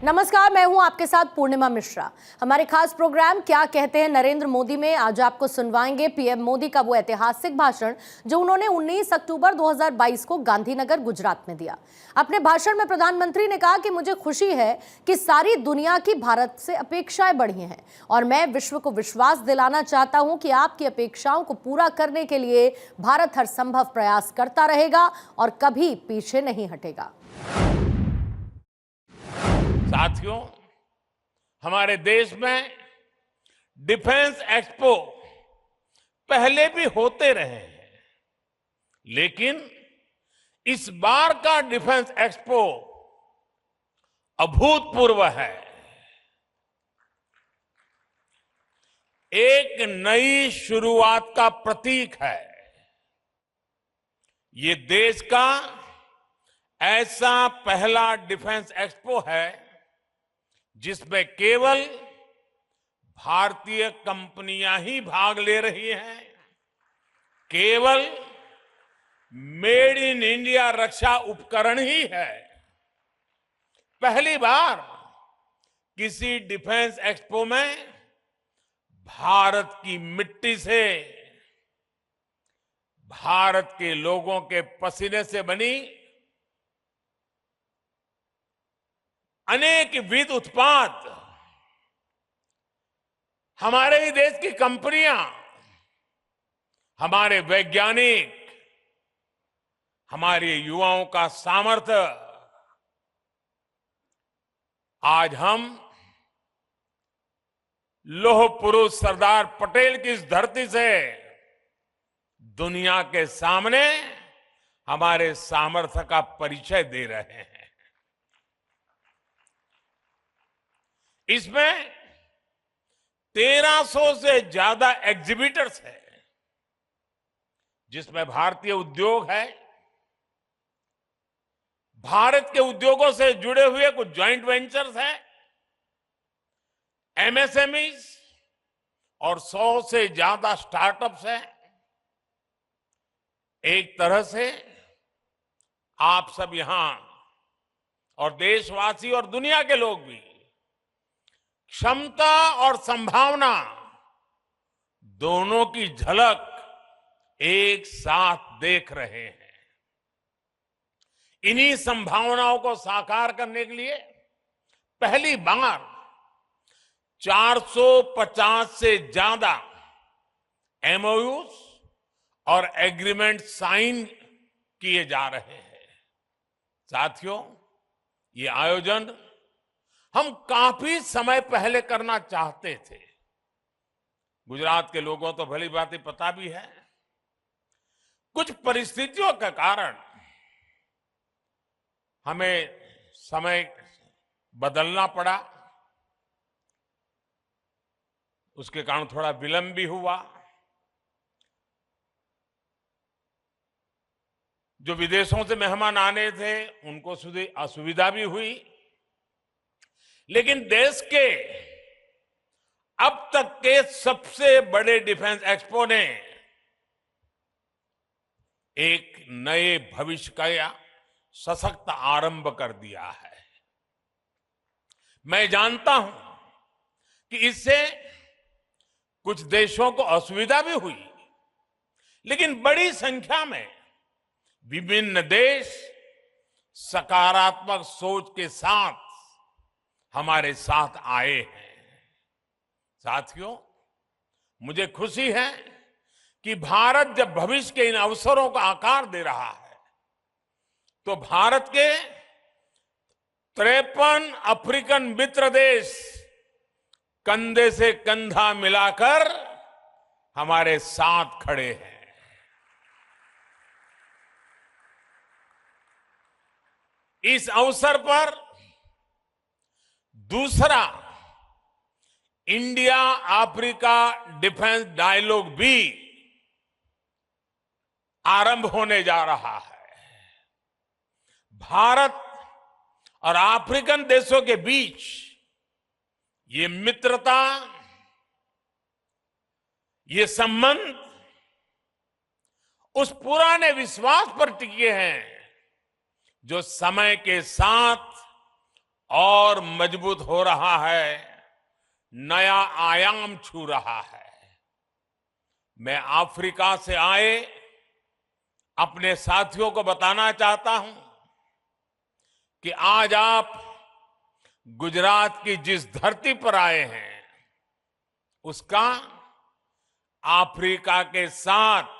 नमस्कार, मैं हूं आपके साथ पूर्णिमा मिश्रा। हमारे खास प्रोग्राम क्या कहते हैं नरेंद्र मोदी में आज आपको सुनवाएंगे पीएम मोदी का वो ऐतिहासिक भाषण जो उन्होंने 19 अक्टूबर 2022 को गांधीनगर गुजरात में दिया। अपने भाषण में प्रधानमंत्री ने कहा कि मुझे खुशी है कि सारी दुनिया की भारत से अपेक्षाएं बढ़ी हैं और मैं विश्व को विश्वास दिलाना चाहता हूं कि आपकी अपेक्षाओं को पूरा करने के लिए भारत हर संभव प्रयास करता रहेगा और कभी पीछे नहीं हटेगा। साथियों, हमारे देश में डिफेंस एक्सपो पहले भी होते रहे हैं, लेकिन इस बार का डिफेंस एक्सपो अभूतपूर्व है। एक नई शुरुआत का प्रतीक है। ये देश का ऐसा पहला डिफेंस एक्सपो है जिसमें केवल भारतीय कंपनियां ही भाग ले रही हैं। केवल मेड इन इंडिया रक्षा उपकरण ही है। पहली बार किसी डिफेंस एक्सपो में भारत की मिट्टी से, भारत के लोगों के पसीने से बनी अनेक विध उत्पाद, हमारे ही देश की कंपनियां, हमारे वैज्ञानिक, हमारे युवाओं का सामर्थ्य आज हम लौह पुरुष सरदार पटेल की इस धरती से दुनिया के सामने हमारे सामर्थ्य का परिचय दे रहे हैं। इसमें 1300 से ज्यादा एग्जीबिटर्स हैं, जिसमें भारतीय उद्योग है, भारत के उद्योगों से जुड़े हुए कुछ जॉइंट वेंचर्स हैं, एमएसएमईज और 100 से ज्यादा स्टार्टअप्स हैं। एक तरह से आप सब यहां और देशवासी और दुनिया के लोग भी क्षमता और संभावना दोनों की झलक एक साथ देख रहे हैं। इन्हीं संभावनाओं को साकार करने के लिए पहली बार 450 से ज्यादा एमओयूज और एग्रीमेंट साइन किए जा रहे हैं। साथियों, ये आयोजन हम काफी समय पहले करना चाहते थे। गुजरात के लोगों तो भली बात पता भी है, कुछ परिस्थितियों के कारण हमें समय बदलना पड़ा। उसके कारण थोड़ा विलंब भी हुआ। जो विदेशों से मेहमान आने थे उनको असुविधा भी हुई, लेकिन देश के अब तक के सबसे बड़े डिफेंस एक्सपो ने एक नए भविष्य का सशक्त आरंभ कर दिया है। मैं जानता हूं कि इससे कुछ देशों को असुविधा भी हुई, लेकिन बड़ी संख्या में विभिन्न देश सकारात्मक सोच के साथ हमारे साथ आए हैं। साथियों, मुझे खुशी है कि भारत जब भविष्य के इन अवसरों को आकार दे रहा है तो भारत के 53 अफ्रीकन मित्र देश कंधे से कंधा मिलाकर हमारे साथ खड़े हैं। इस अवसर पर दूसरा इंडिया अफ्रीका डिफेंस डायलॉग भी आरंभ होने जा रहा है। भारत और अफ्रीकन देशों के बीच ये मित्रता, ये संबंध उस पुराने विश्वास पर टिके हैं जो समय के साथ और मजबूत हो रहा है, नया आयाम छू रहा है। मैं अफ्रीका से आए अपने साथियों को बताना चाहता हूं कि आज आप गुजरात की जिस धरती पर आए हैं, उसका अफ्रीका के साथ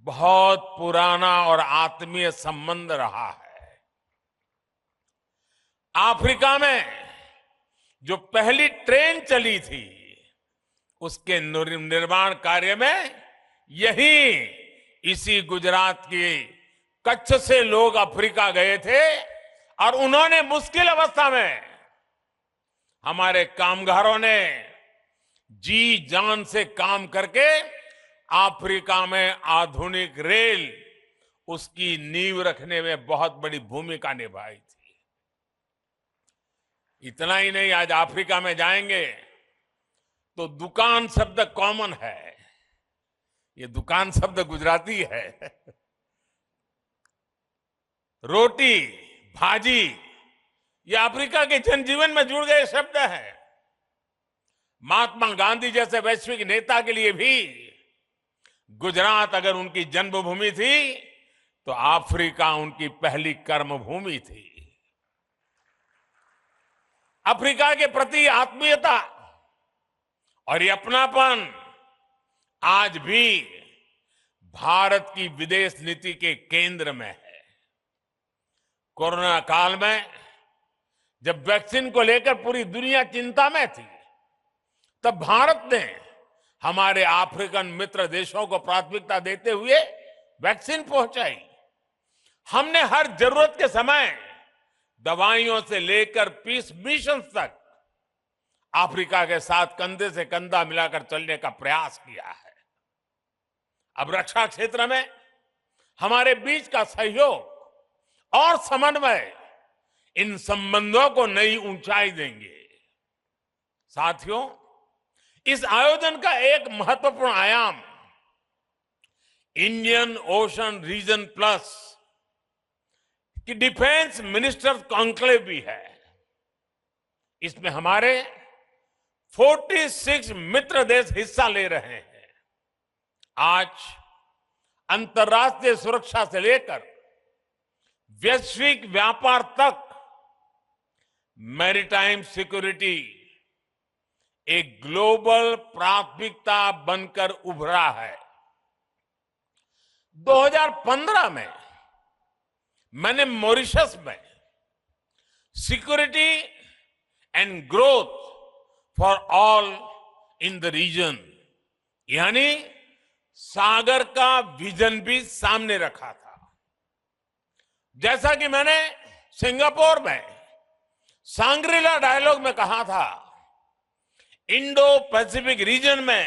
बहुत पुराना और आत्मीय संबंध रहा है। अफ्रीका में जो पहली ट्रेन चली थी, उसके निर्माण कार्य में इसी गुजरात की कच्छ से लोग अफ्रीका गए थे और उन्होंने मुश्किल अवस्था में हमारे कामगारों ने जी जान से काम करके अफ्रीका में आधुनिक रेल, उसकी नींव रखने में बहुत बड़ी भूमिका निभाई थी। इतना ही नहीं, आज अफ्रीका में जाएंगे तो दुकान शब्द कॉमन है। ये दुकान शब्द गुजराती है। रोटी, भाजी, ये अफ्रीका के जनजीवन में जुड़ गए शब्द हैं। महात्मा गांधी जैसे वैश्विक नेता के लिए भी गुजरात अगर उनकी जन्मभूमि थी, तो अफ्रीका उनकी पहली कर्मभूमि थी। अफ्रीका के प्रति आत्मीयता और ये अपनापन आज भी भारत की विदेश नीति के केंद्र में है। कोरोना काल में जब वैक्सीन को लेकर पूरी दुनिया चिंता में थी, तब भारत ने हमारे अफ्रीकन मित्र देशों को प्राथमिकता देते हुए वैक्सीन पहुंचाई। हमने हर जरूरत के समय दवाइयों से लेकर पीस मिशन तक अफ्रीका के साथ कंधे से कंधा मिलाकर चलने का प्रयास किया है। अब रक्षा क्षेत्र में हमारे बीच का सहयोग और समन्वय इन संबंधों को नई ऊंचाई देंगे। साथियों, इस आयोजन का एक महत्वपूर्ण आयाम इंडियन ओशन रीजन प्लस की डिफेंस मिनिस्टर्स कॉन्क्लेव भी है। इसमें हमारे 46 मित्र देश हिस्सा ले रहे हैं। आज अंतर्राष्ट्रीय सुरक्षा से लेकर वैश्विक व्यापार तक मैरीटाइम सिक्योरिटी एक ग्लोबल प्राथमिकता बनकर उभरा है। 2015 में मैंने मॉरिशस में security and growth for all in the region, यानी सागर का विजन भी सामने रखा था। जैसा कि मैंने सिंगापुर में सांग्रीला डायलॉग में कहा था, इंडो पैसिफिक रीजन में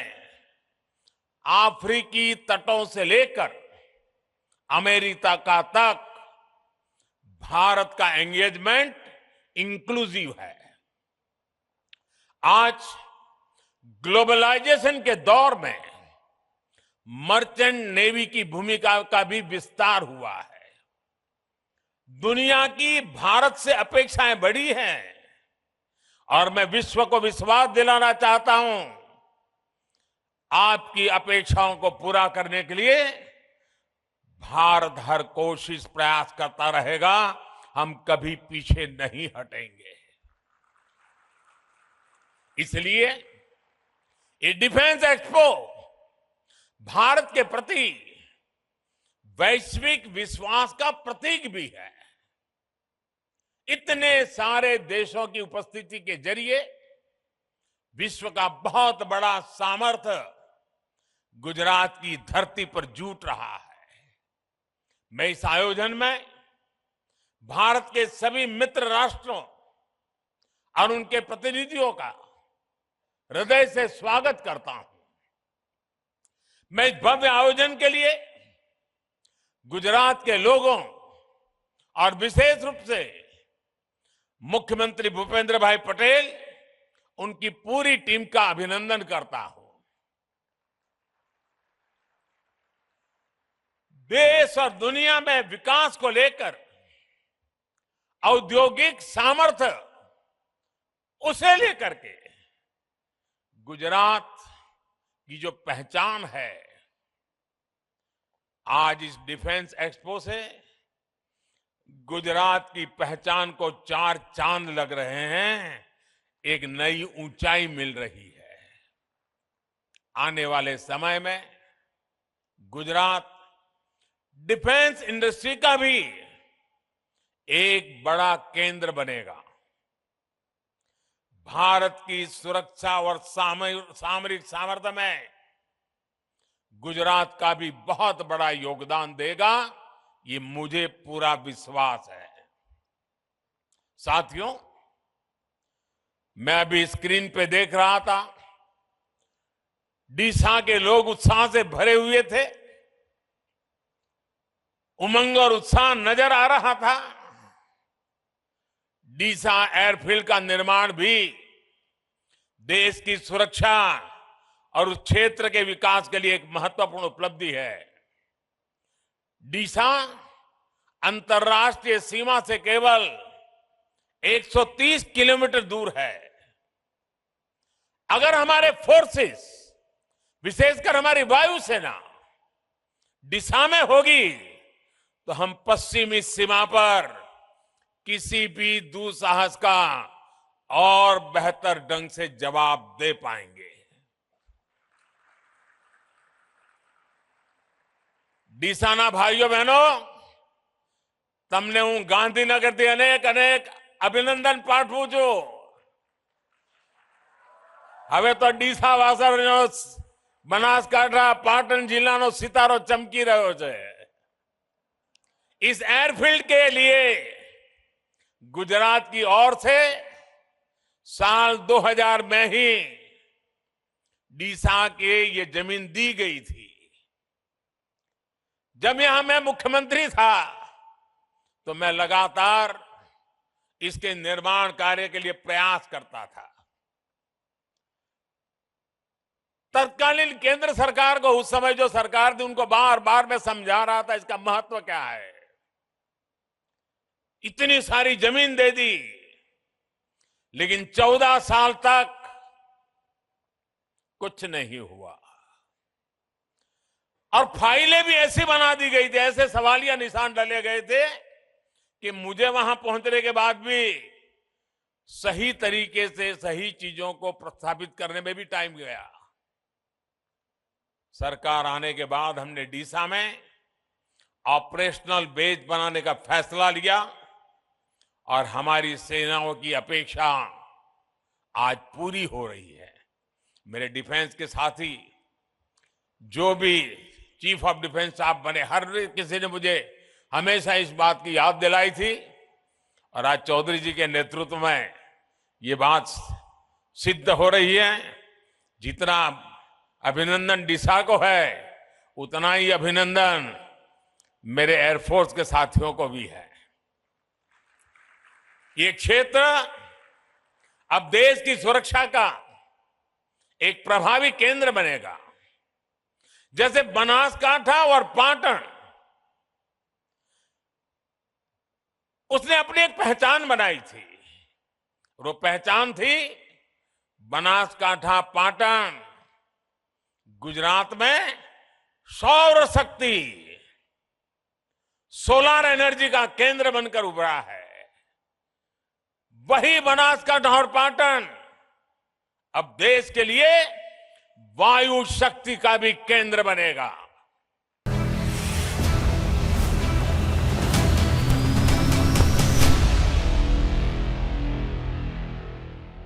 अफ्रीकी तटों से लेकर अमेरिका का तक भारत का एंगेजमेंट इंक्लूसिव है। आज ग्लोबलाइजेशन के दौर में मर्चेंट नेवी की भूमिका का भी विस्तार हुआ है। दुनिया की भारत से अपेक्षाएं बढ़ी हैं और मैं विश्व को विश्वास दिलाना चाहता हूं, आपकी अपेक्षाओं को पूरा करने के लिए भारत हर कोशिश प्रयास करता रहेगा। हम कभी पीछे नहीं हटेंगे। इसलिए ये डिफेंस एक्सपो भारत के प्रति वैश्विक विश्वास का प्रतीक भी है। इतने सारे देशों की उपस्थिति के जरिए विश्व का बहुत बड़ा सामर्थ्य गुजरात की धरती पर जुट रहा है। मैं इस आयोजन में भारत के सभी मित्र राष्ट्रों और उनके प्रतिनिधियों का हृदय से स्वागत करता हूं। मैं इस भव्य आयोजन के लिए गुजरात के लोगों और विशेष रूप से मुख्यमंत्री भूपेंद्र भाई पटेल, उनकी पूरी टीम का अभिनंदन करता हूं। देश और दुनिया में विकास को लेकर औद्योगिक सामर्थ्य उसे लेकर के गुजरात की जो पहचान है, आज इस डिफेंस एक्सपो से गुजरात की पहचान को चार चांद लग रहे हैं, एक नई ऊंचाई मिल रही है। आने वाले समय में गुजरात डिफेंस इंडस्ट्री का भी एक बड़ा केंद्र बनेगा। भारत की सुरक्षा और सामरिक सामर्थ्य में गुजरात का भी बहुत बड़ा योगदान देगा, ये मुझे पूरा विश्वास है। साथियों, मैं अभी स्क्रीन पे देख रहा था, डीसा के लोग उत्साह से भरे हुए थे, उमंग और उत्साह नजर आ रहा था। डीसा एयरफील्ड का निर्माण भी देश की सुरक्षा और उस क्षेत्र के विकास के लिए एक महत्वपूर्ण उपलब्धि है। डीसा अंतर्राष्ट्रीय सीमा से केवल 130 किलोमीटर दूर है। अगर हमारे फोर्सेस, विशेषकर हमारी वायुसेना डीसा में होगी, तो हम पश्चिमी सीमा पर किसी भी दुस्साहस का और बेहतर ढंग से जवाब दे पाएंगे। डीसाना भाइयों बहनों, તમને હું ગાંધીનગરથી અનેક અભિનંદન પાઠવું છું। હવે તો ડીસા વાસણનો બનાસકાંઠા પાટણ જિલ્લાનો સિતારો ચમકી રહ્યો છે। इस एयरफील्ड के लिए गुजरात की ओर से साल 2000 में ही डीसा के ये जमीन दी गई थी। जब यहां मैं मुख्यमंत्री था तो मैं लगातार इसके निर्माण कार्य के लिए प्रयास करता था। तत्कालीन केंद्र सरकार को, उस समय जो सरकार थी, उनको बार बार मैं समझा रहा था इसका महत्व क्या है। इतनी सारी जमीन दे दी, लेकिन 14 साल तक कुछ नहीं हुआ और फाइलें भी ऐसी बना दी गई थी, ऐसे सवालिया निशान डाले गए थे कि मुझे वहां पहुंचने के बाद भी सही तरीके से सही चीजों को प्रस्थापित करने में भी टाइम गया। सरकार आने के बाद हमने डीसा में ऑपरेशनल बेस बनाने का फैसला लिया और हमारी सेनाओं की अपेक्षा आज पूरी हो रही है। मेरे डिफेंस के साथी, जो भी चीफ ऑफ डिफेंस स्टाफ बने, हर किसी ने मुझे हमेशा इस बात की याद दिलाई थी और आज चौधरी जी के नेतृत्व में ये बात सिद्ध हो रही है। जितना अभिनंदन डीसा को है, उतना ही अभिनंदन मेरे एयरफोर्स के साथियों को भी है। ये क्षेत्र अब देश की सुरक्षा का एक प्रभावी केंद्र बनेगा। जैसे बनासकांठा और पाटन, उसने अपनी एक पहचान बनाई थी। वो पहचान थी बनासकांठा पाटन गुजरात में सौर शक्ति, सोलर एनर्जी का केंद्र बनकर उभरा है। वही बनासकांठा और पाटन अब देश के लिए वायु शक्ति का भी केंद्र बनेगा।